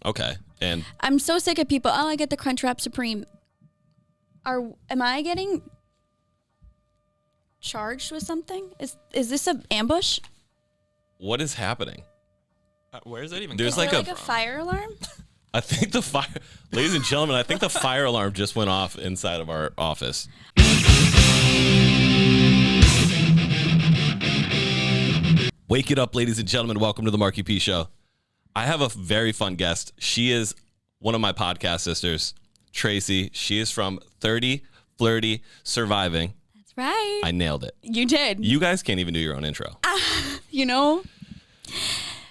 Okay. And I'm so sick of people. Oh, I get the Crunchwrap Supreme. Am I getting charged with something? Is this an ambush? what is happening? Where is that even? There's Is there a a fire alarm? I think ladies and gentlemen, I think the fire alarm just went off inside of our office. Wake it up, ladies and gentlemen. Welcome to the Marky P Show. I have a very fun guest. She is one of my podcast sisters, Tracy. She is from 30 Flirty Surviving. That's right. I nailed it. You did. You guys can't even do your own intro. You know,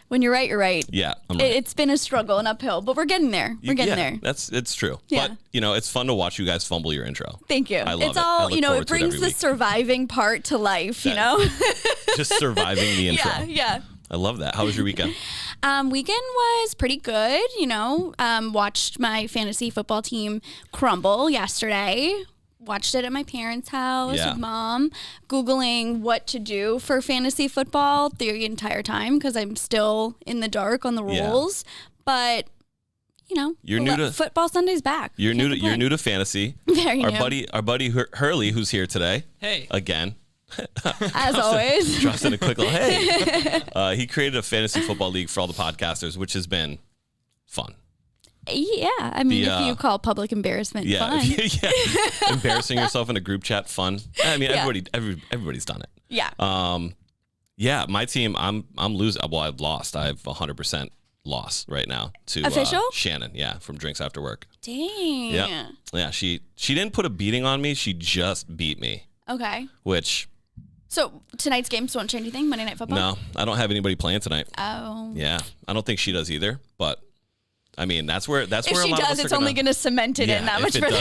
when you're right, you're right. Yeah, I'm right. It's been a struggle and uphill, but we're getting there. We're getting there. It's true. Yeah. But, it's fun to watch you guys fumble your intro. Thank you. I love It's it. all, I look forward it to it brings every the week. surviving part to life, Just surviving the intro. Yeah. I love that. How was your weekend? Weekend was pretty good, watched my fantasy football team crumble yesterday. Watched it at my parents' house with Mom, Googling what to do for fantasy football the entire time because I'm still in the dark on the rules. But, You're new to football Sunday's back. You're new to fantasy. Very new. Our buddy Hurley, who's here today. Hey. Again. As always. Drops in a quick little hey. He created a fantasy football league for all the podcasters, which has been fun. Yeah, I mean, if you call public embarrassment fun. Embarrassing yourself in a group chat fun. I mean, everybody's done it. Yeah. My team, I'm losing. Well, I've lost. I have 100% loss right now to Official? Shannon. Yeah, from Drinks After Work. Dang. Yeah. She didn't put a beating on me. She just beat me. Okay. Which. So tonight's games won't change anything. Monday Night Football. No, I don't have anybody playing tonight. Oh. Yeah, I don't think she does either. But. I mean, that's where if a she lot does, of us it's are only going to cement it in that much further.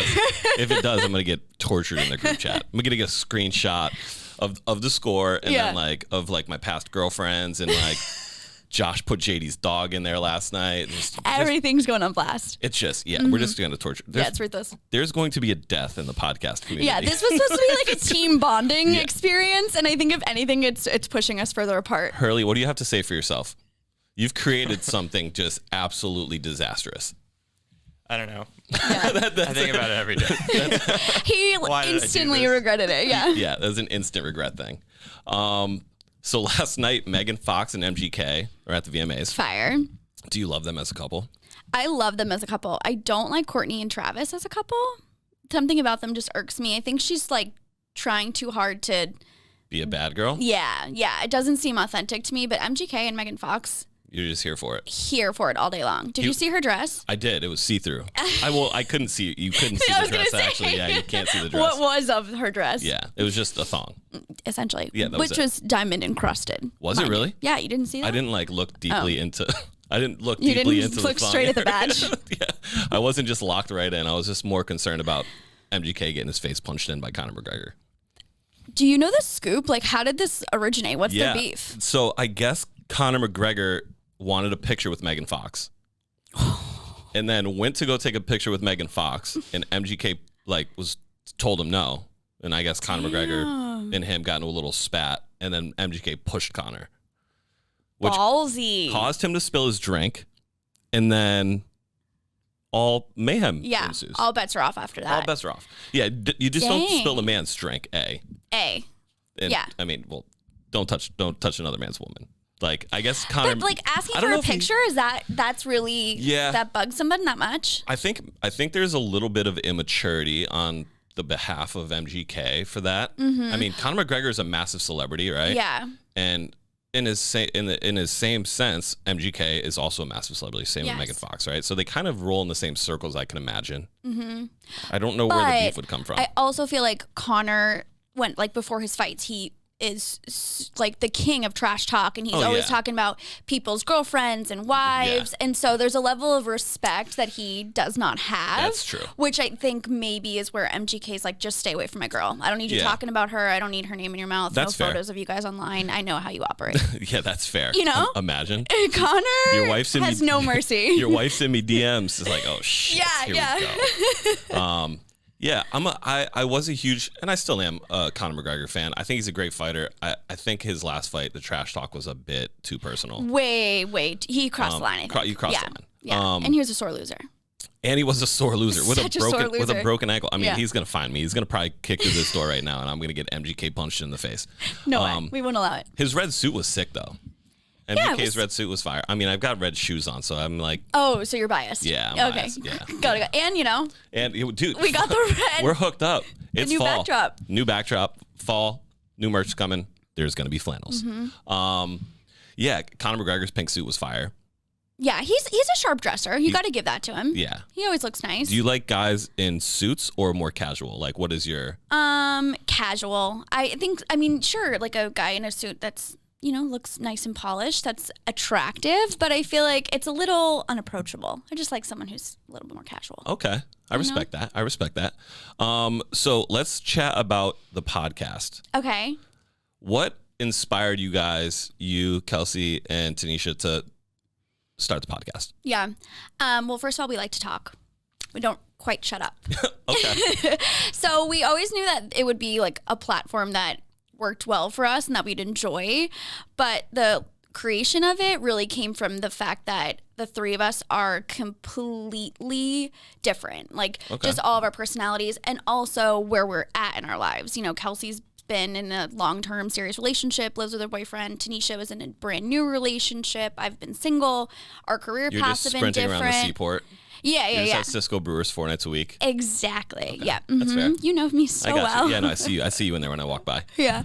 If it does, I'm going to get tortured in the group chat. I'm going to get a screenshot of the score and then of my past girlfriends and Josh put JD's dog in there last night. Everything's going on blast. It's just we're just going to torture. It's ruthless. There's going to be a death in the podcast community. Yeah, this was supposed to be like a team bonding experience, and I think if anything, it's pushing us further apart. Hurley, what do you have to say for yourself? You've created something just absolutely disastrous. I don't know. Yeah. I think about it every day. He instantly regretted it. Yeah. Yeah, that was an instant regret thing. So last night, Megan Fox and MGK are at the VMAs. Fire. Do you love them as a couple? I love them as a couple. I don't like Courtney and Travis as a couple. Something about them just irks me. I think she's trying too hard to be a bad girl. Yeah. It doesn't seem authentic to me. But MGK and Megan Fox. You're just here for it. Here for it all day long. Did you see her dress? I did. It was see-through. I couldn't see. You couldn't see the dress, actually. Yeah, you can't see the dress. What was of her dress? Yeah, it was just a thong. Essentially. Yeah, which was diamond encrusted. Was it really? Yeah, you didn't see that? I didn't look deeply into... I didn't look you deeply didn't into the look thong. straight at the badge? Yeah, I wasn't just locked right in. I was just more concerned about MGK getting his face punched in by Conor McGregor. Do you know the scoop? How did this originate? What's their beef? So I guess Conor McGregor wanted a picture with Megan Fox and then went to go take a picture with Megan Fox, and MGK was told him no, and I guess Conor McGregor and him got into a little spat, and then MGK pushed Conor, which ballsy caused him to spill his drink, and then all mayhem ensues. All bets are off after that. All bets are off. Yeah, you just don't spill a man's drink. And, yeah. I mean, well, don't touch another man's woman. I guess Conor. But asking for a picture, that's really that bugs somebody that much? I think there's a little bit of immaturity on the behalf of MGK for that. Mm-hmm. I mean, Conor McGregor is a massive celebrity, right? Yeah. And in his same sense, MGK is also a massive celebrity. Same with Megan Fox, right? So they kind of roll in the same circles, I can imagine. Mm-hmm. I don't know where the beef would come from. I also feel like Conor went before his fights, he is the king of trash talk, and he's always talking about people's girlfriends and wives, and so there's a level of respect that he does not have. That's true. Which I think maybe is where MGK's just stay away from my girl. I don't need you talking about her. I don't need her name in your mouth. That's no fair. Photos of you guys online. I know how you operate. Yeah, that's fair. Imagine. Your Connor wife's has no mercy. Your wife sent me DMs. It's like, oh shit. Yeah. Here we go. Yeah, I was a huge, and I still am a Conor McGregor fan. I think he's a great fighter. I think his last fight, the trash talk, was a bit too personal. Wait. He crossed the line, I think. You crossed the line. Yeah, and he was a sore loser. And he was a sore loser with Such a broken ankle. I mean, Yeah. he's gonna find me. He's gonna probably kick through this door right now, and I'm gonna get MGK punched in the face. No way. We won't allow it. His red suit was sick though. MGK's red suit was fire. I mean, I've got red shoes on, so I'm like, oh, so you're biased. yeah, I'm okay. biased. Yeah. Got it. And dude, we got the red. we're hooked up. It's new fall. backdrop. New backdrop. Fall. New merch coming. There's gonna be flannels. Yeah, Conor McGregor's pink suit was fire. Yeah, he's a sharp dresser. You got to give that to him. Yeah. He always looks nice. Do you like guys in suits or more casual? Like, what is your... Casual. I mean, sure, like a guy in a suit that's, looks nice and polished, that's attractive, but I feel like it's a little unapproachable. I just like someone who's a little bit more casual. Okay. I respect that. So let's chat about the podcast. Okay. What inspired you guys, Kelsey, and Tanisha, to start the podcast? Yeah. Well, first of all, we like to talk. We don't quite shut up. Okay. So we always knew that it would be like a platform that worked well for us and that we'd enjoy. But the creation of it really came from the fact that the three of us are completely different. Like just all of our personalities and also where we're at in our lives. Kelsey's been in a long-term serious relationship, lives with her boyfriend. Tanisha was in a brand new relationship. I've been single. Our career paths have been different. You're just sprinting around the seaport. Yeah. You're just at Cisco Brewers 4 nights a week. Exactly. Okay. Yeah. That's fair. You know me so well. Yeah, no, I see you in there when I walk by. Yeah.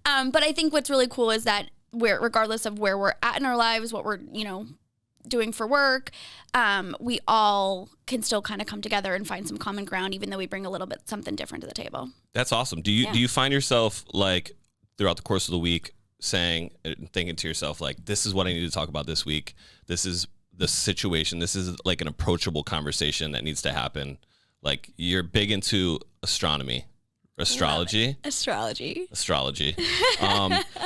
But I think what's really cool is that regardless of where we're at in our lives, what we're, doing for work, we all can still kind of come together and find some common ground, even though we bring a little bit something different to the table. That's awesome. Do you find yourself like throughout the course of the week thinking to yourself like, this is what I need to talk about this week. This is the situation. This is like an approachable conversation that needs to happen. Like you're big into astrology.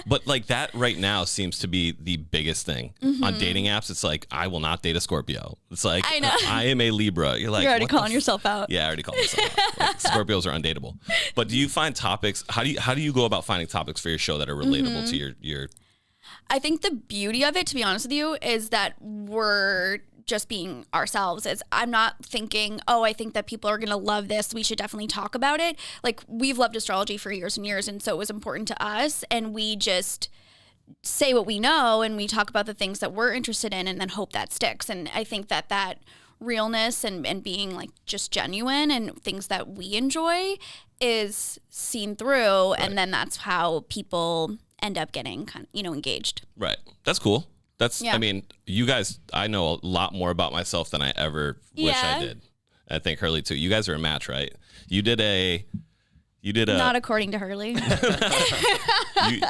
But like that right now seems to be the biggest thing on dating apps. It's like, I will not date a Scorpio. It's like, I know. I am a Libra. You're like, you're already calling yourself out. Yeah, I already called myself out. Like, Scorpios are undateable. But do you find topics? How do you go about finding topics for your show that are relatable to your? I think the beauty of it, to be honest with you, is that we're just being ourselves. I'm not thinking, I think that people are going to love this. We should definitely talk about it. Like we've loved astrology for years and years. And so it was important to us. And we just say what we know and we talk about the things that we're interested in and then hope that sticks. And I think that realness and being like just genuine and things that we enjoy is seen through. Right. And then that's how people end up getting kind of, engaged. Right. That's cool. I mean, you guys, I know a lot more about myself than I ever wish I did. I think Hurley too. You guys are a match, right? You did a not according to Hurley.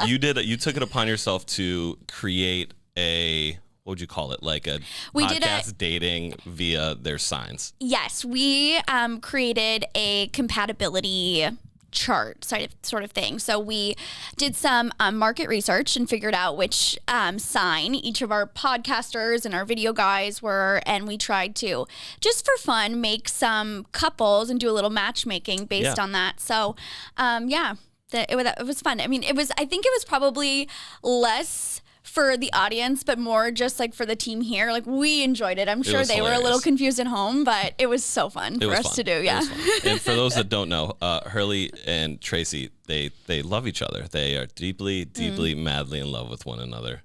You took it upon yourself to create what would you call it? Like a podcast dating via their signs. Yes, we created a compatibility chart sort of thing. So we did some market research and figured out which sign each of our podcasters and our video guys were, and we tried to, just for fun, make some couples and do a little matchmaking based on that. So it was fun. I mean, I think it was probably less for the audience, but more just like for the team here. Like we enjoyed it. I'm sure they were a little confused at home, but it was so fun for us to do. Yeah. And for those that don't know, Hurley and Tracy, they love each other. They are deeply, deeply, madly in love with one another.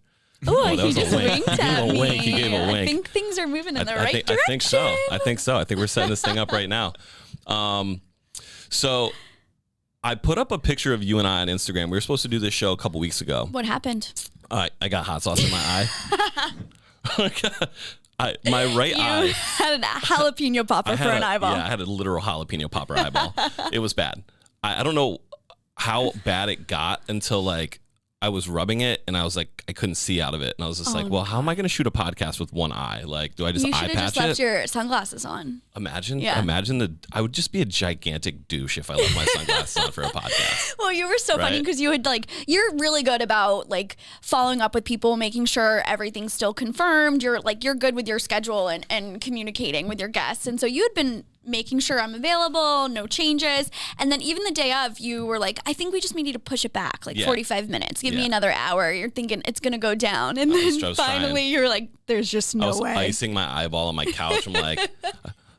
Ooh, he just winked at me. He gave a wink. I think things are moving in the right direction. I think so. I think we're setting this thing up right now. So I put up a picture of you and I on Instagram. We were supposed to do this show a couple weeks ago. What happened? I got hot sauce in my eye. My right eye. You had a jalapeno popper for an eyeball. Yeah, I had a literal jalapeno popper eyeball. It was bad. I don't know how bad it got until like I was rubbing it and I was like, I couldn't see out of it. And I was just like, well, how am I going to shoot a podcast with one eye? Like, do I just eye patch it? You should have just left your sunglasses on. Imagine I would just be a gigantic douche if I left my sunglasses on for a podcast. Well, you were so funny because you're really good about like following up with people, making sure everything's still confirmed. You're good with your schedule and communicating with your guests. And so you had been making sure I'm available, no changes. And then even the day of, you were like, I think we just need to push it back, like 45 minutes. Give me another hour. You're thinking it's going to go down. And then finally you're like, there's just no way. I was icing my eyeball on my couch. I'm like,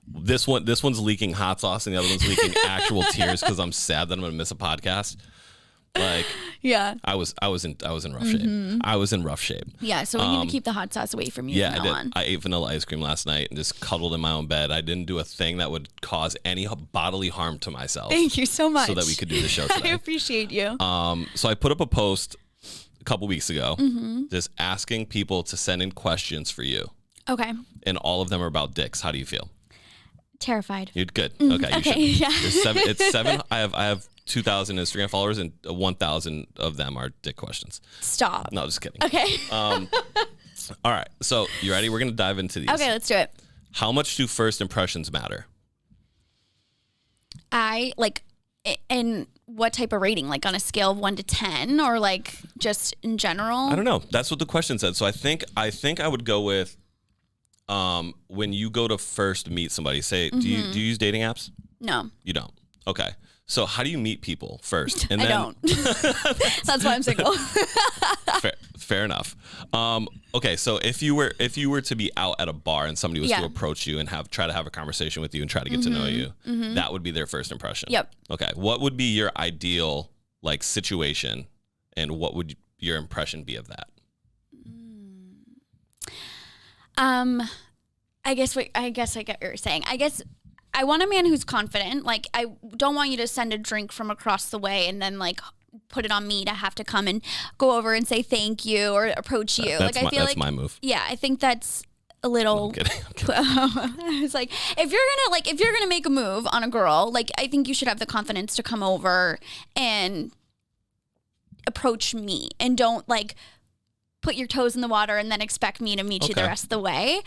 this one's leaking hot sauce and the other one's leaking actual tears because I'm sad that I'm going to miss a podcast. Like, yeah, I was in rough shape. I was in rough shape. Yeah, so we need to keep the hot sauce away from you. Yeah, I did. I ate vanilla ice cream last night and just cuddled in my own bed. I didn't do a thing that would cause any bodily harm to myself. Thank you so much. So that we could do the show today. I appreciate you. So I put up a post a couple weeks ago, just asking people to send in questions for you. Okay. And all of them are about dicks. How do you feel? Terrified. You're good. Okay. Okay. Yeah. It's 7. I have 2,000 Instagram followers, and 1,000 of them are dick questions. Stop. No, just kidding. Okay. All right. So you ready? We're gonna dive into these. Okay, let's do it. How much do first impressions matter? And what type of rating? Like on a scale of 1 to 10, or like just in general? I don't know. That's what the question said. So I think I would go with when you go to first meet somebody. Say, do you use dating apps? No. You don't. Okay. So how do you meet people first? And I don't. That's why I'm single. Fair enough. Okay, so if you were to be out at a bar and somebody was to approach you and try to have a conversation with you and try to get to know you, that would be their first impression. Yep. Okay. What would be your ideal like situation, and what would your impression be of that? I guess I get what you're saying. I guess I want a man who's confident. Like, I don't want you to send a drink from across the way and then like put it on me to have to come and go over and say thank you or approach you. I feel that's my move. Yeah, I think that's a little. I'm kidding. I was like, if you're gonna make a move on a girl, like I think you should have the confidence to come over and approach me, and don't like put your toes in the water and then expect me to meet you the rest of the way.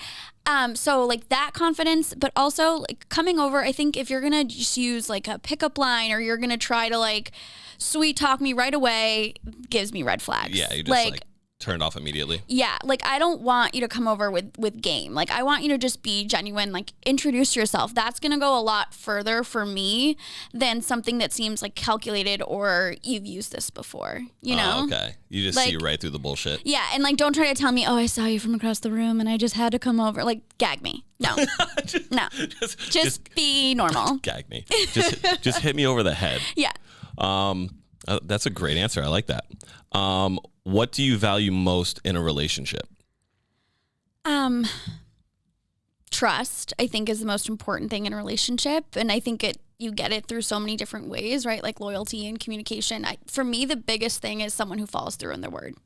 So like that confidence, but also like coming over, I think if you're going to just use like a pickup line, or you're going to try to like sweet talk me right away, gives me red flags. Yeah, you just like turned off immediately. Yeah, like I don't want you to come over with game. Like I want you to just be genuine, like introduce yourself. That's going to go a lot further for me than something that seems like calculated or you've used this before, you know? Okay. You just see right through the bullshit. Yeah, and like don't try to tell me, oh, I saw you from across the room and I just had to come over. Like gag me. No. No. Just be normal. Gag me. Just hit me over the head. Yeah. That's a great answer. I like that. What do you value most in a relationship? Trust, I think, is the most important thing in a relationship. And I think you get it through so many different ways, right? Like loyalty and communication. For me, the biggest thing is someone who follows through on their word.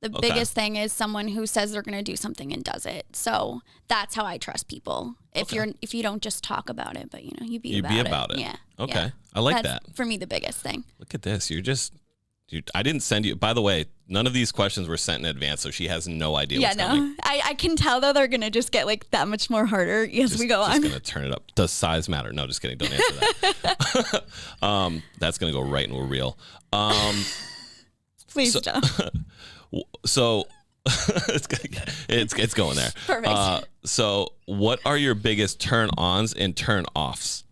The biggest thing is someone who says they're going to do something and does it. So that's how I trust people. If you don't just talk about it, but you be about it. Yeah. Okay. Yeah. I like that's that. For me, the biggest thing. Look at this. I didn't send you. By the way, none of these questions were sent in advance, so she has no idea what's coming. I can tell though they're gonna just get like that much more harder as we go on. Just gonna turn it up. Does size matter? No, just kidding. Don't answer that. That's gonna go right into a reel. Please don't. So it's going there. Perfect. So what are your biggest turn-ons and turn-offs?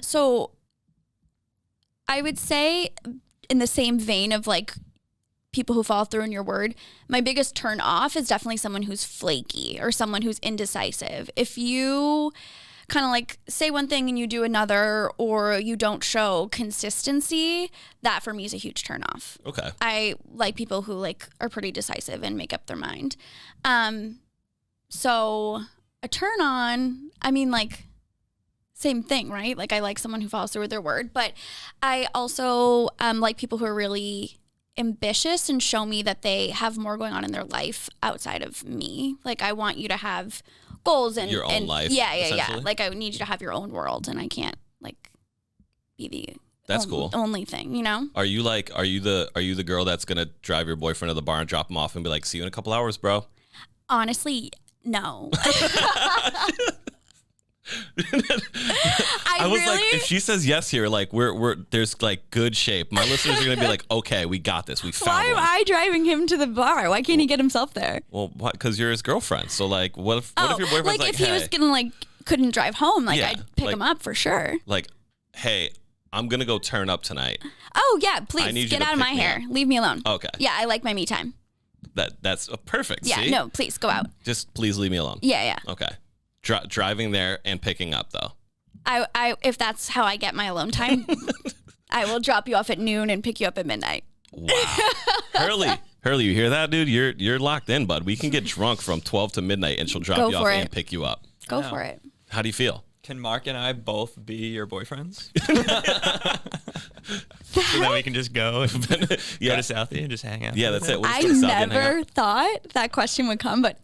So I would say in the same vein of like people who follow through on your word, my biggest turn off is definitely someone who's flaky or someone who's indecisive. If you kind of like say one thing and you do another, or you don't show consistency, that for me is a huge turn off. Okay. I like people who like are pretty decisive and make up their mind. So a turn on, I mean like same thing, right? Like I like someone who follows through with their word, but I also like people who are really ambitious and show me that they have more going on in their life outside of me. Like I want you to have goals and your own life. Yeah. Like I need you to have your own world, and I can't like be the cool. only thing, you know? Are you the girl that's gonna drive your boyfriend to the bar and drop him off and be like, see you in a couple hours, bro? Honestly, no. I was like, if she says yes here, like we're there's like good shape. My listeners are gonna be like, okay, we got this. We found Why am I driving him to the bar? Why can't he get himself there? Well, because you're his girlfriend. So like, what if your boyfriend's like if he was gonna like couldn't drive home, like Yeah, I'd pick like- him up for sure. Like, hey, I'm going to go turn up tonight. Oh yeah, I please need you get to out of my pick me hair. up. Leave me alone. Okay. Yeah, I like my me time. That's perfect. Yeah, See? no, please go out. Just please leave me alone. Yeah. Okay. Driving there and picking up, though. I if that's how I get my alone time, I will drop you off at noon and pick you up at midnight. Wow. Hurley, you hear that, dude? You're locked in, bud. We can get drunk from 12 to midnight, and she'll drop Go you off for and it. pick you up. Go for it. How do you feel? Can Mark and I both be your boyfriends? So then we can just go and go to Southie and just hang out. Yeah, that's it. We'll just I go to Southie and hang never out. thought that question would come, but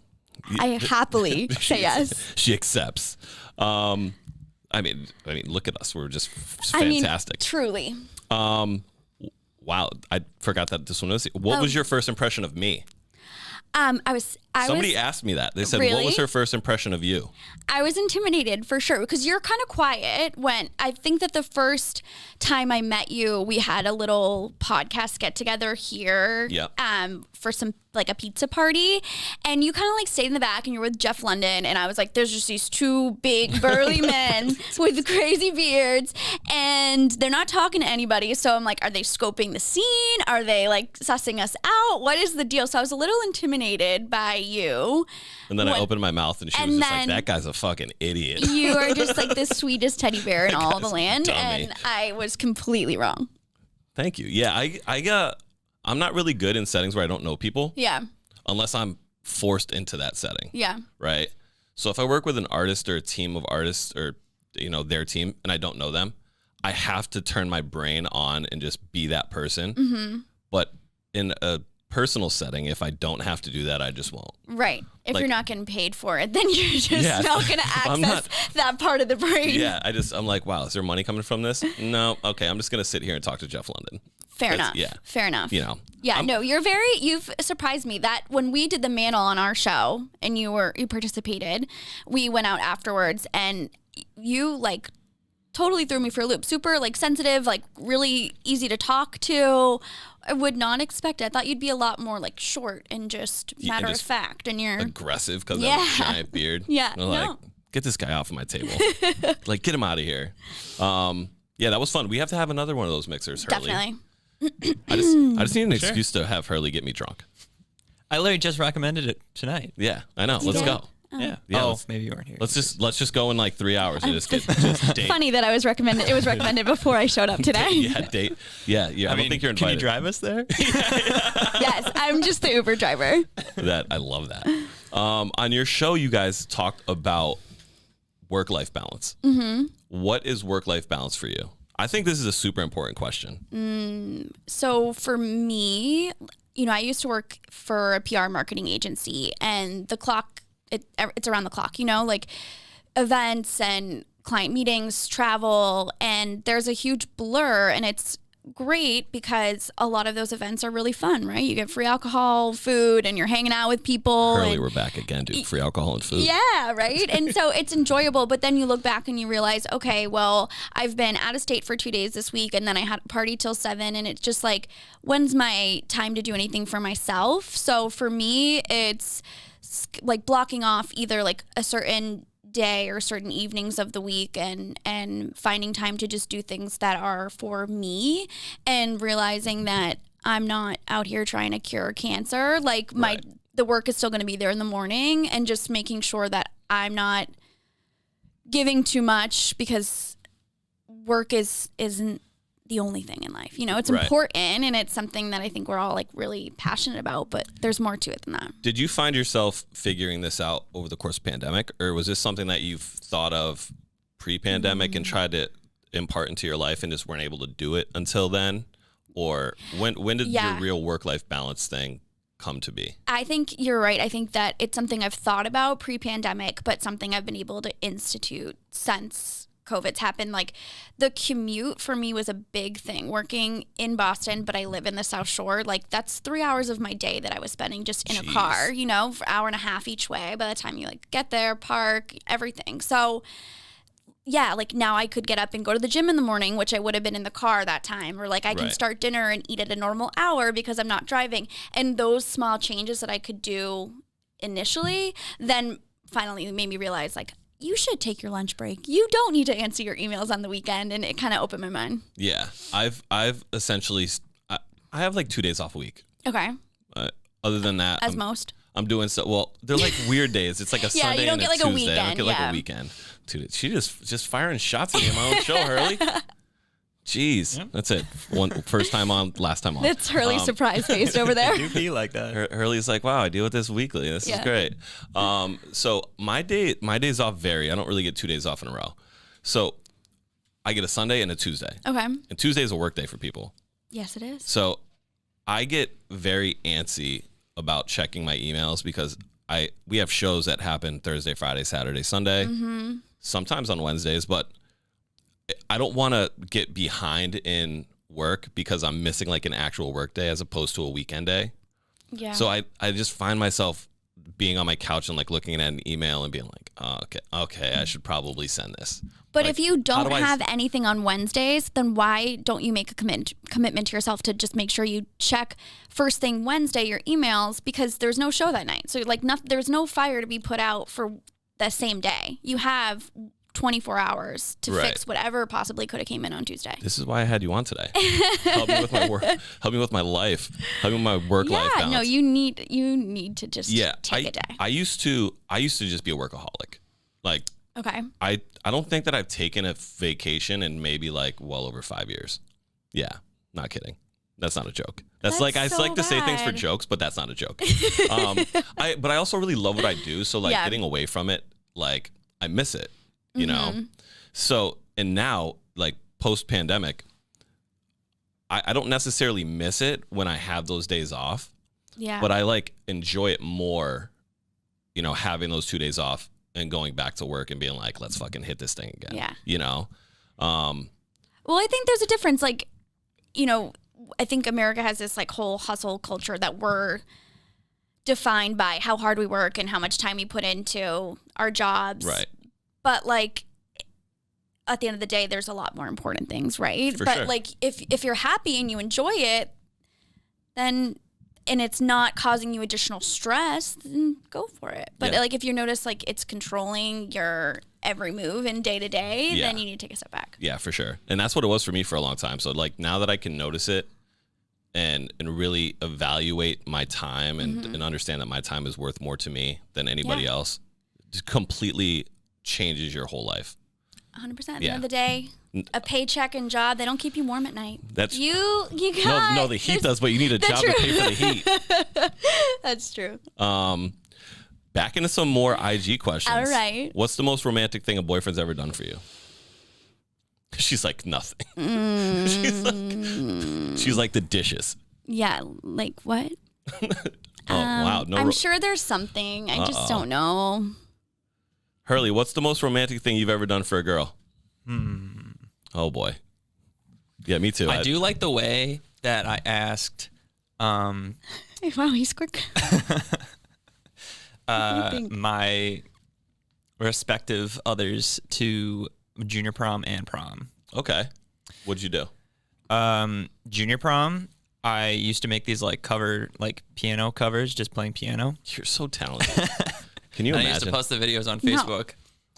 I happily say yes. She accepts. I mean, look at us. We're just fantastic. Truly. Wow, I forgot that this one was. What was your first impression of me? Somebody asked me that. They said, "What was her first impression of you?" I was intimidated for sure because you're kind of quiet. When I think that the first time I met you, we had a little podcast get together here. Yep. For some like a pizza party, and you kind of like stayed in the back, and you're with Jeff London, and I was like, "There's just these two big burly men with crazy beards, and they're not talking to anybody." So I'm like, "Are they scoping the scene? Are they like sussing us out? What is the deal?" So I was a little intimidated by you. And then I opened my mouth, and she was just like, "That guy's a fucking idiot." You are just like the sweetest teddy bear in all the land, dummy. and I was completely wrong. Thank you. Yeah, I'm not really good in settings where I don't know people. Yeah. Unless I'm forced into that setting. Yeah. Right. So if I work with an artist or a team of artists or, their team and I don't know them, I have to turn my brain on and just be that person. Mm-hmm. But in a personal setting, if I don't have to do that, I just won't. Right. If you're not getting paid for it, then you're just not going to access that part of the brain. Yeah. I'm like, wow, is there money coming from this? No. Okay. I'm just going to sit here and talk to Jeff London. Fair enough. Yeah. Fair enough. Yeah, no, you've surprised me that when we did the mantle on our show and you participated, we went out afterwards and you like totally threw me for a loop. Super like sensitive, like really easy to talk to. I would not expect it. I thought you'd be a lot more like short and just matter of fact. And you're aggressive because I have a giant beard. Yeah. And like, get this guy off of my table. Like, get him out of here. Yeah, that was fun. We have to have another one of those mixers, Hurley. Definitely. I just need an excuse to have Hurley get me drunk. I literally just recommended it tonight. Yeah, I know. Let's go. Yeah. Yeah, Maybe you weren't here. Let's just go in like 3 hours and just date. Funny that it was recommended before I showed up today. Date. Yeah. I don't think you're invited. Can you drive us there? Yes, I'm just the Uber driver. I love that. On your show, you guys talked about work-life balance. Mm-hmm. What is work-life balance for you? I think this is a super important question. So for me, I used to work for a PR marketing agency, and the clock, it's around the clock, like events and client meetings, travel, and there's a huge blur, and it's great because a lot of those events are really fun, right? You get free alcohol, food, and you're hanging out with people. Hurley, we're back again, dude. Free alcohol and food. Yeah, right? And so it's enjoyable, but then you look back and you realize, okay, well, I've been out of state for 2 days this week, and then I had a party till 7, and it's just like, when's my time to do anything for myself? So for me, it's like blocking off either like a certain day or certain evenings of the week and finding time to just do things that are for me and realizing that I'm not out here trying to cure cancer. Like the work is still going to be there in the morning, and just making sure that I'm not giving too much because work isn't the only thing in life. It's important, and it's something that I think we're all like really passionate about, but there's more to it than that. Did you find yourself figuring this out over the course of the pandemic, or was this something that you've thought of pre-pandemic and tried to impart into your life and just weren't able to do it until then? Or when did your real work-life balance thing come to be? I think you're right. I think that it's something I've thought about pre-pandemic, but something I've been able to institute since COVID's happened. Like the commute for me was a big thing. Working in Boston, but I live in the South Shore. Like that's 3 hours of my day that I was spending just in a car, for an hour and a half each way by the time you like get there, park, everything. So yeah, like now I could get up and go to the gym in the morning, which I would have been in the car that time. Or like I can start dinner and eat at a normal hour because I'm not driving. And those small changes that I could do initially then finally made me realize like you should take your lunch break. You don't need to answer your emails on the weekend. And it kind of opened my mind. Yeah. I've essentially, I have like 2 days off a week. Okay. Other than that, I'm doing so well. They're like weird days. It's like a Sunday you don't and get a like Tuesday. a weekend. I don't get like a weekend. Dude, she just firing shots at me in my own show, Hurley. Jeez, that's it. First time on, last time on. That's Hurley's surprise face over there. You be like that. Hurley's like, wow, I deal with this weekly. This is great. So my days off vary. I don't really get 2 days off in a row. So I get a Sunday and a Tuesday. Okay. And Tuesday is a work day for people. Yes, it is. So I get very antsy about checking my emails because we have shows that happen Thursday, Friday, Saturday, Sunday, sometimes on Wednesdays, but I don't want to get behind in work because I'm missing like an actual work day as opposed to a weekend day. Yeah. So I just find myself being on my couch and like looking at an email and being like, oh, okay, I should probably send this. But like, if you don't have anything on Wednesdays, then why don't you make a commitment to yourself to just make sure you check first thing Wednesday your emails, because there's no show that night. So like there's no fire to be put out for the same day. You have 24 hours to fix whatever possibly could have came in on Tuesday. This is why I had you on today. Help me with my work. Help me with my life. Help me with my work-life balance. No, you need to just take a day. I used to just be a workaholic. Like, okay. I don't think that I've taken a vacation in maybe like well over 5 years. Yeah, not kidding. That's not a joke. That's like I so like to say things for bad. jokes, but that's not a joke. But I also really love what I do. So like getting away from it, like I miss it. You know, so, and now like post pandemic, I don't necessarily miss it when I have those days off, but I like enjoy it more, you know, having those 2 days off and going back to work and being like, let's fucking hit this thing again. Yeah. You know? Well, I think there's a difference. Like, you know, I think America has this like whole hustle culture that we're defined by how hard we work and how much time we put into our jobs. Right. But like at the end of the day, there's a lot more important things, right? For but sure. like if you're happy and you enjoy it, then and it's not causing you additional stress, then go for it. But like if you notice like it's controlling your every move and day to day, then you need to take a step back. Yeah, for sure. And that's what it was for me for a long time. So like now that I can notice it and really evaluate my time and understand that my time is worth more to me than anybody else, just completely changes your whole life. 100%. At the end of the day, a paycheck and job, they don't keep you warm at night. That's you got no, the heat does, but you need a job to pay for the heat. That's true. Back into some more IG questions. All right. What's the most romantic thing a boyfriend's ever done for you? She's like nothing. She's like the dishes. Yeah, like what? Wow. No, I'm sure there's something. I just don't know. Hurley, what's the most romantic thing you've ever done for a girl? Oh boy. Yeah, me too. I do like the way that I asked Wow, he's quick. my respective others to junior prom and prom. Okay. What'd you do? Junior prom, I used to make these like piano covers, just playing piano. You're so talented. Can you imagine? I used to post the videos on Facebook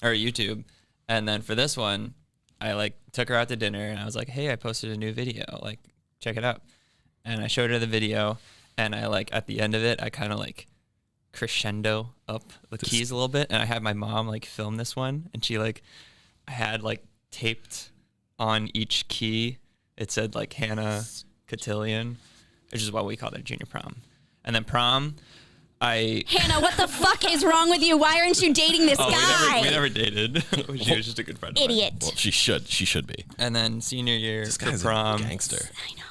or YouTube. And then for this one, I like took her out to dinner and I was like, hey, I posted a new video. Like, check it out. And I showed her the video and I like at the end of it, I kind of like crescendo up the keys a little bit. And I had my mom like film this one and she like, I had like taped on each key. It said like Hannah Cotillion, which is what we called it, junior prom. And then prom, Hannah, what the fuck is wrong with you? Why aren't you dating this guy? We never dated. She was just a good friend of mine. Idiot. Well, she should be. And then senior year This for guy's prom, a gangster. I know.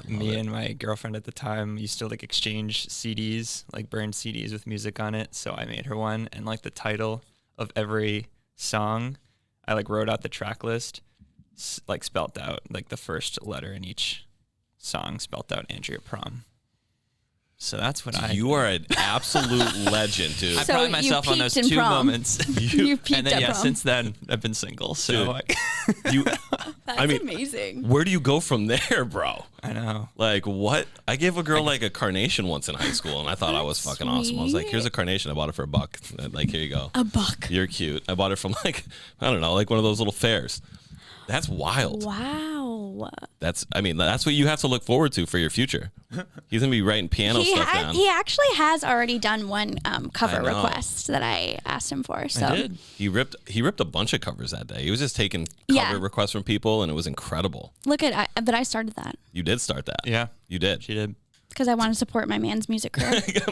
me and my girlfriend at the time used to like exchange CDs, like burn CDs with music on it. So I made her one, and like the title of every song, I like wrote out the track list, like spelt out like the first letter in each song, spelt out Andrea Prom. So that's what You are an absolute legend, dude. I So pride you myself on those peaked in 2 prom. moments. You peaked And then, at prom. since then, I've been single. So That's amazing. Where do you go from there, bro? I know. Like, what? I gave a girl like a carnation once in high school, and I thought I was fucking awesome. I was like, here's a carnation. I bought it for $1. Like, here you go. $1. You're cute. I bought it from like, I don't know, like one of those little fairs. That's wild. Wow. That's what you have to look forward to for your future. He's going to be writing piano stuff down. He actually has already done one cover request that I asked him for. So I did. He ripped a bunch of covers that day. He was just taking cover requests from people, and it was incredible. But I started that. You did start that. Yeah. You did. She did. Because I want to support my man's music career. I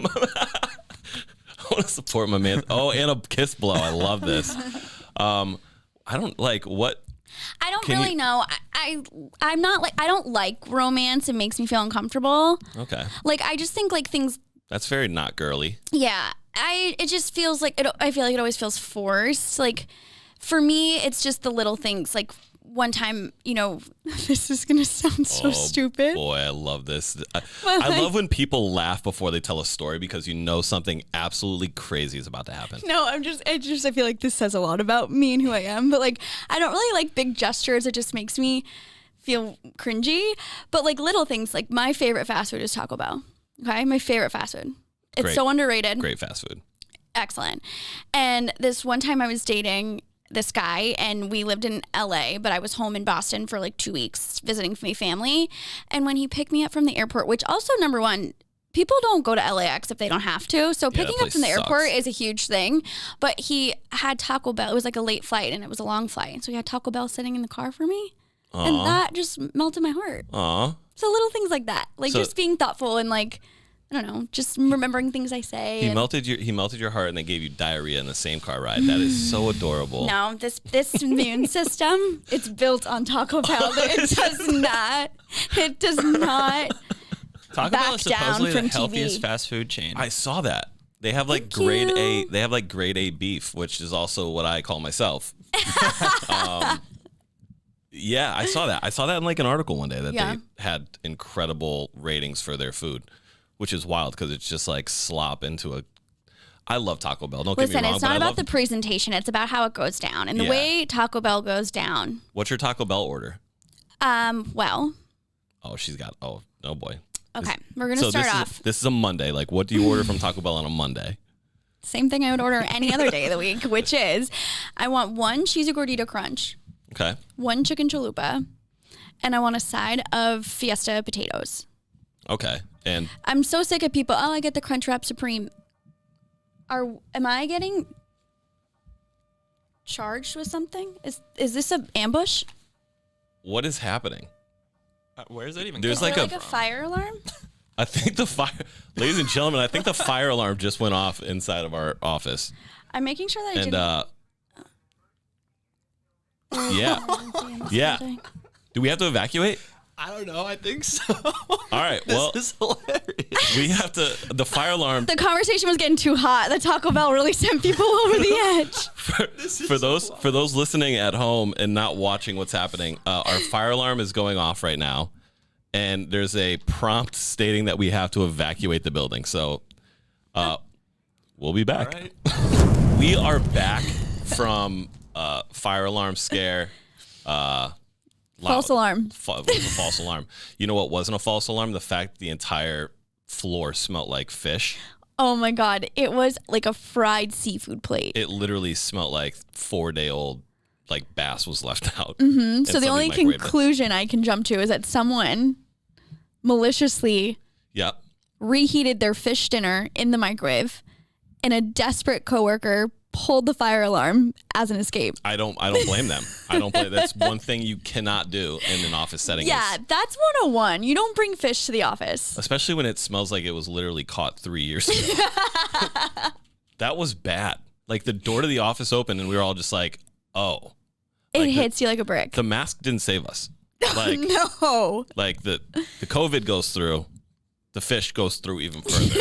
want to support my man. Oh, and a kiss blow. I love this. I don't like what. I don't really know. I'm not like, I don't like romance. It makes me feel uncomfortable. Okay. Like, I just think like things. That's very not girly. Yeah. It just feels like, I feel like it always feels forced. Like, for me, it's just the little things. Like, one time, this is going to sound so stupid. Boy, I love this. I love when people laugh before they tell a story because something absolutely crazy is about to happen. No, I feel like this says a lot about me and who I am. But like, I don't really like big gestures. It just makes me feel cringy. But like little things, like my favorite fast food is Taco Bell. Okay, my favorite fast food. It's so underrated. Great fast food. Excellent. And this one time I was dating this guy and we lived in LA, but I was home in Boston for like 2 weeks visiting my family. And when he picked me up from the airport, which also, number one, people don't go to LAX if they don't have to. So picking up from the airport is a huge thing. But he had Taco Bell. It was like a late flight and it was a long flight. So he had Taco Bell sitting in the car for me. Aww. And that just melted my heart. Aww. So little things like that. Like just being thoughtful and like, I don't know, just remembering things I say. He melted your heart and they gave you diarrhea in the same car ride. That is so adorable. No, this immune system, it's built on Taco Bell. It does not. Taco Bell is supposedly the healthiest fast food chain. I saw that. They have like grade A. They have like grade A beef, which is also what I call myself. Yeah, I saw that. I saw that in like an article one day that they had incredible ratings for their food, which is wild because it's just like slop into a. I love Taco Bell. Don't get me wrong. Listen, it's not about the presentation. It's about how it goes down and the way Taco Bell goes down. What's your Taco Bell order? Well. Oh, she's got. Oh, no boy. Okay, we're gonna start off. This is a Monday. Like, what do you order from Taco Bell on a Monday? Same thing I would order any other day of the week, which is, I want one cheesy gordita crunch. Okay. One chicken chalupa, and I want a side of Fiesta potatoes. Okay. And I'm so sick of people. Oh, I get the Crunchwrap Supreme. Am I getting charged with something? Is this an ambush? What is happening? Where is that even? There's like a fire alarm. I think ladies and gentlemen, I think the fire alarm just went off inside of our office. I'm making sure that I didn't. Yeah. Do we have to evacuate? I don't know. I think so. All right. Well, this is hilarious. We have to. The fire alarm. The conversation was getting too hot. The Taco Bell really sent people over the edge. For those listening at home and not watching what's happening, our fire alarm is going off right now, and there's a prompt stating that we have to evacuate the building. So, we'll be back. All right. We are back from fire alarm scare. False alarm. False alarm. You know what wasn't a false alarm? The fact the entire floor smelled like fish. Oh my God. It was like a fried seafood plate. It literally smelled like 4-day-old like bass was left out. Mm-hmm. So the only conclusion I can jump to is that someone maliciously reheated their fish dinner in the microwave, and a desperate coworker pulled the fire alarm as an escape. I don't blame them. I don't blame. That's one thing you cannot do in an office setting. Yeah, that's 101. You don't bring fish to the office. Especially when it smells like it was literally caught 3 years ago. That was bad. Like the door to the office opened and we were all just like, oh. It hits you like a brick. The mask didn't save us. Like, no. Like the COVID goes through, the fish goes through even further.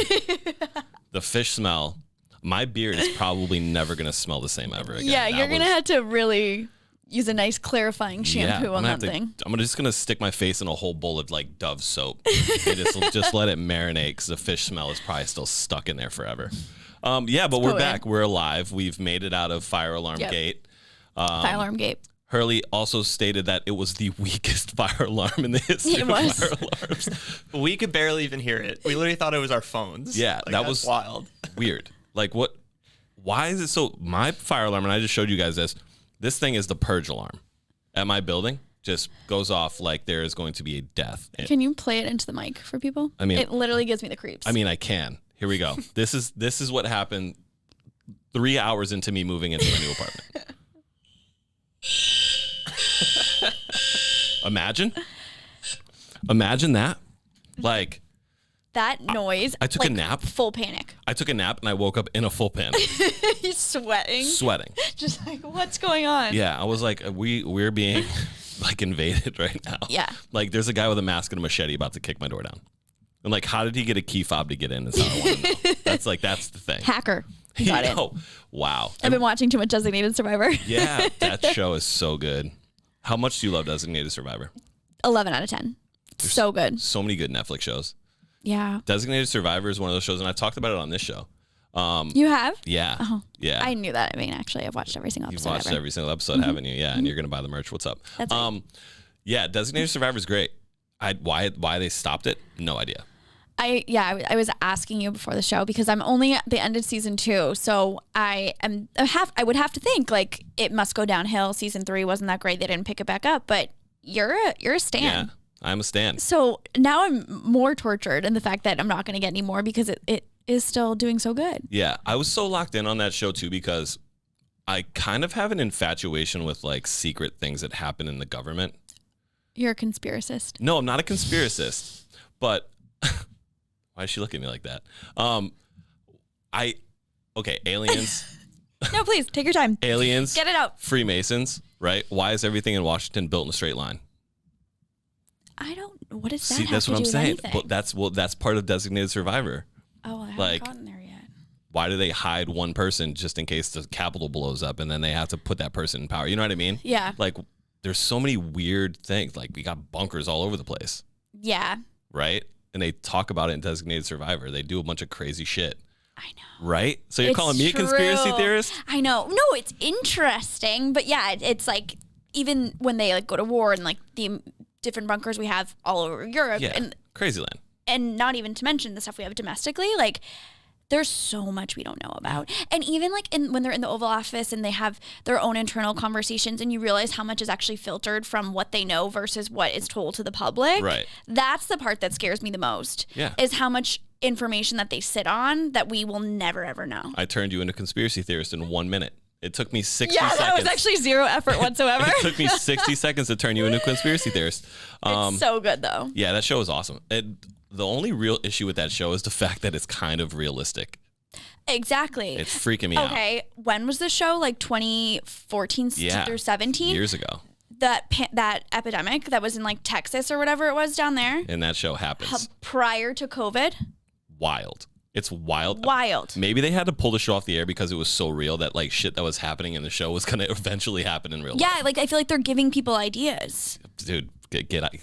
The fish smell. My beard is probably never going to smell the same ever again. Yeah, you're going to have to really use a nice clarifying shampoo on that thing. I'm just gonna stick my face in a whole bowl of like Dove soap and just let it marinate because the fish smell is probably still stuck in there forever. But we're back. We're alive. We've made it out of Fire Alarm Gate. Fire Alarm Gate. Hurley also stated that it was the weakest fire alarm in the history of fire alarms. We could barely even hear it. We literally thought it was our phones. Yeah, that was wild. Weird. Like what? Why is it so? My fire alarm, and I just showed you guys this thing is the purge alarm at my building. Just goes off like there is going to be a death. Can you play it into the mic for people? I mean, it literally gives me the creeps. I mean, I can. Here we go. This is what happened 3 hours into me moving into a new apartment. Imagine that. Like that noise. I took a nap. Full panic. I took a nap and I woke up in a full panic. He's sweating. Just like, what's going on? Yeah, I was like, we're being like invaded right now. Yeah. Like there's a guy with a mask and a machete about to kick my door down. And like, how did he get a key fob to get in? Is how I want to know. That's the thing. Hacker. Got it. Wow. I've been watching too much Designated Survivor. Yeah, that show is so good. How much do you love Designated Survivor? 11 out of 10. There's so good. So many good Netflix shows. Yeah. Designated Survivor is one of those shows, and I talked about it on this show. You have? Yeah. Oh. Yeah. I knew that. I mean, actually, I've watched every single episode. You've watched every single episode, haven't you? Yeah, and you're going to buy the merch. What's up? That's right. Yeah, Designated Survivor is great. Why they stopped it? No idea. I was asking you before the show because I'm only at the end of season 2, so I would have to think like it must go downhill. Season 3 wasn't that great; they didn't pick it back up. But you're a stan. Yeah, I'm a stan. So now I'm more tortured in the fact that I'm not going to get any more because it is still doing so good. Yeah, I was so locked in on that show too because I kind of have an infatuation with like secret things that happen in the government. You're a conspiracist. No, I'm not a conspiracist, but. Why does she look at me like that? Aliens. No, please, take your time. Aliens. Get it out. Freemasons, right? Why is everything in Washington built in a straight line? I don't, what does that See, have that's to what do I'm with saying. anything? But that's part of Designated Survivor. Oh, I haven't like, gotten there yet. Why do they hide one person just in case the Capitol blows up and then they have to put that person in power? You know what I mean? Yeah. Like, there's so many weird things. Like, we got bunkers all over the place. Yeah. Right? And they talk about it in Designated Survivor. They do a bunch of crazy shit. I know. Right? So you're calling me a conspiracy theorist? I know. No, it's interesting. But yeah, it's like even when they like go to war and like the different bunkers we have all over Europe. Yeah, and crazy land. And not even to mention the stuff we have domestically. Like there's so much we don't know about. And even like when they're in the Oval Office and they have their own internal conversations and you realize how much is actually filtered from what they know versus what is told to the public. Right. That's the part that scares me the most. Yeah. Is how much information that they sit on that we will never, ever know. I turned you into a conspiracy theorist in 1 minute. It took me 60 seconds. Yeah, that was actually zero effort whatsoever. It took me 60 seconds to turn you into a conspiracy theorist. It's so good, though. Yeah, that show is awesome. The only real issue with that show is the fact that it's kind of realistic. Exactly. It's freaking me out. Okay, when was the show? Like 2014 through 17? Years ago. That epidemic that was in like Texas or whatever it was down there. And that show happens. Prior to COVID. Wild. It's wild. Wild. Maybe they had to pull the show off the air because it was so real that like shit that was happening in the show was going to eventually happen in real life. Yeah, like I feel like they're giving people ideas. Dude, get out.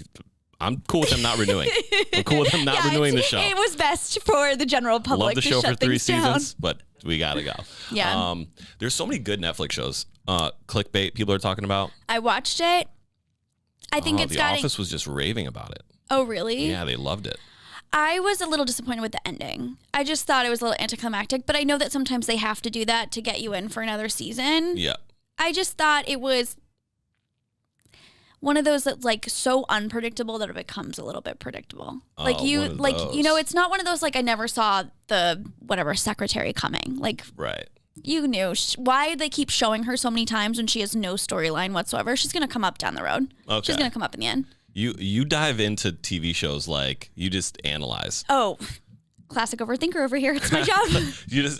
I'm cool with them not renewing. I'm cool with them not renewing the show. It was best for the general public. Love the show for 3 seasons, down. but we gotta go. Yeah. There's so many good Netflix shows. Clickbait, people are talking about. I watched it. I think it's The Office was just raving about it. Oh, really? Yeah, they loved it. I was a little disappointed with the ending. I just thought it was a little anticlimactic, but I know that sometimes they have to do that to get you in for another season. Yeah. I just thought it was one of those that's like so unpredictable that it becomes a little bit predictable. Like it's not one of those like I never saw the whatever secretary coming. Like right. You knew why they keep showing her so many times when she has no storyline whatsoever. She's gonna come up down the road. Okay. She's gonna come up in the end. You dive into TV shows like you just analyze. Oh, classic overthinker over here. It's my job.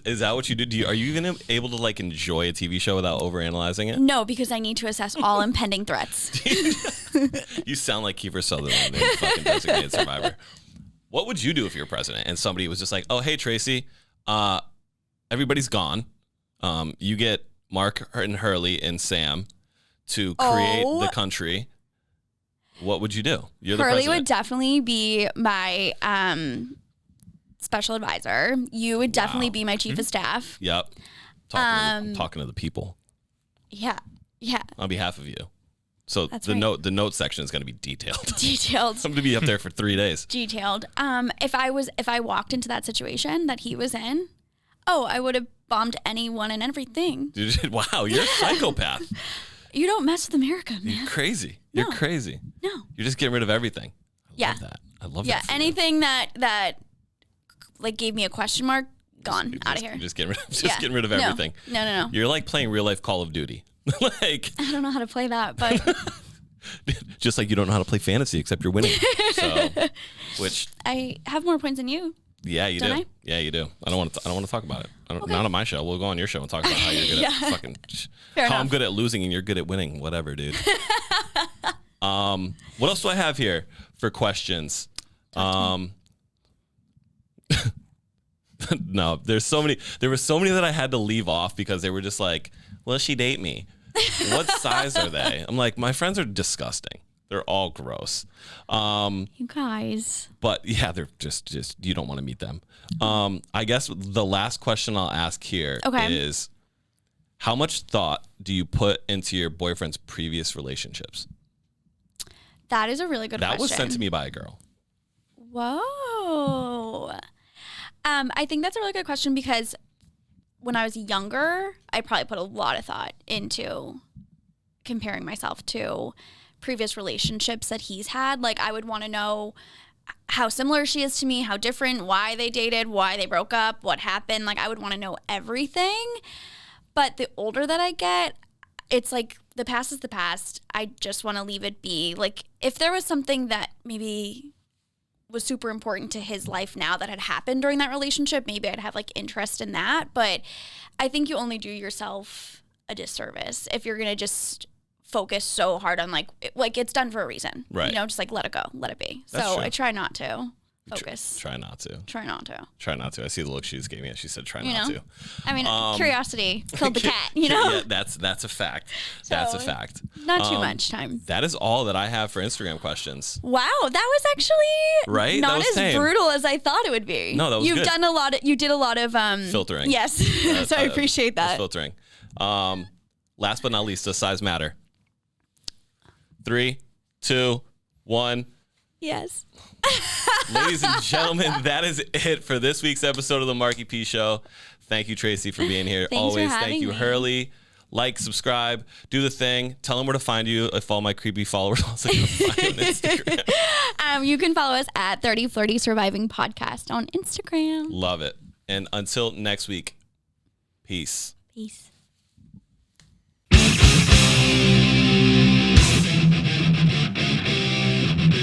Is that what you do? Are you even able to like enjoy a TV show without overanalyzing it? No, because I need to assess all impending threats. You sound like Kiefer Sutherland in fucking Designated Survivor. What would you do if you're president and somebody was just like, "Oh, hey Tracy, everybody's gone. You get Mark and Hurley and Sam to create the country, what would you do? You're the Hurley president. would definitely be my special advisor. You would definitely be my chief of staff. Yep. Talking to the people. Yeah. On behalf of you. So the note section is going to be detailed. Detailed. I'm going to be up there for 3 days. Detailed. If I walked into that situation that he was in, I would have bombed anyone and everything. Dude, wow, you're a psychopath. You don't mess with America, man. You're crazy. You're crazy. No. You're just getting rid of everything. I love that. I love that. Yeah, anything that like gave me a question mark, gone out of here. You're just getting rid of everything. No. You're like playing real life Call of Duty. Like, I don't know how to play that, but just like you don't know how to play fantasy except you're winning. So, which I have more points than you. Yeah, you do. Yeah, you do. I don't want to talk about it. Not on my show. We'll go on your show and talk about how you're good at fucking how I'm good at losing and you're good at winning. Whatever, dude. What else do I have here for questions? No, there were so many that I had to leave off because they were just like, will she date me? What size are they? I'm like, my friends are disgusting. They're all gross. You guys. But yeah, they're just you don't want to meet them. I guess the last question I'll ask here is, how much thought do you put into your boyfriend's previous relationships? That is a really good question. That was sent to me by a girl. Whoa. I think that's a really good question because when I was younger, I probably put a lot of thought into comparing myself to previous relationships that he's had. Like, I would want to know how similar she is to me, how different, why they dated, why they broke up, what happened. Like, I would want to know everything. But the older that I get, it's like the past is the past. I just want to leave it be. Like, if there was something that maybe was super important to his life now that had happened during that relationship, maybe I'd have like interest in that. But I think you only do yourself a disservice if you're going to just focus so hard on like it's done for a reason, right? You know, just like let it go, let it be. That's so true. I try not to focus. Try not to. Try not to. Try not to. I see the look she just gave me. She said, "Try not to." I mean, curiosity killed the cat. You know, yeah, that's a fact. That's a fact. Not too much time. That is all that I have for Instagram questions. Wow, that was actually right. Not as tame. brutal as I thought it would be. No, that was You've good. done a lot. You did a lot of filtering. Yes, so I appreciate that. Filtering. Last but not least, does size matter? 3, 2, 1. Yes. Ladies and gentlemen, that is it for this week's episode of the Marky P Show. Thank you, Tracy, for being here. Thanks Always. for having Thank you, me. Hurley. Like, subscribe, do the thing. Tell them where to find you if all my creepy followers also come find you on Instagram. You can follow us at 30 Flirty Surviving Podcast on Instagram. Love it. And until next week, peace. Peace.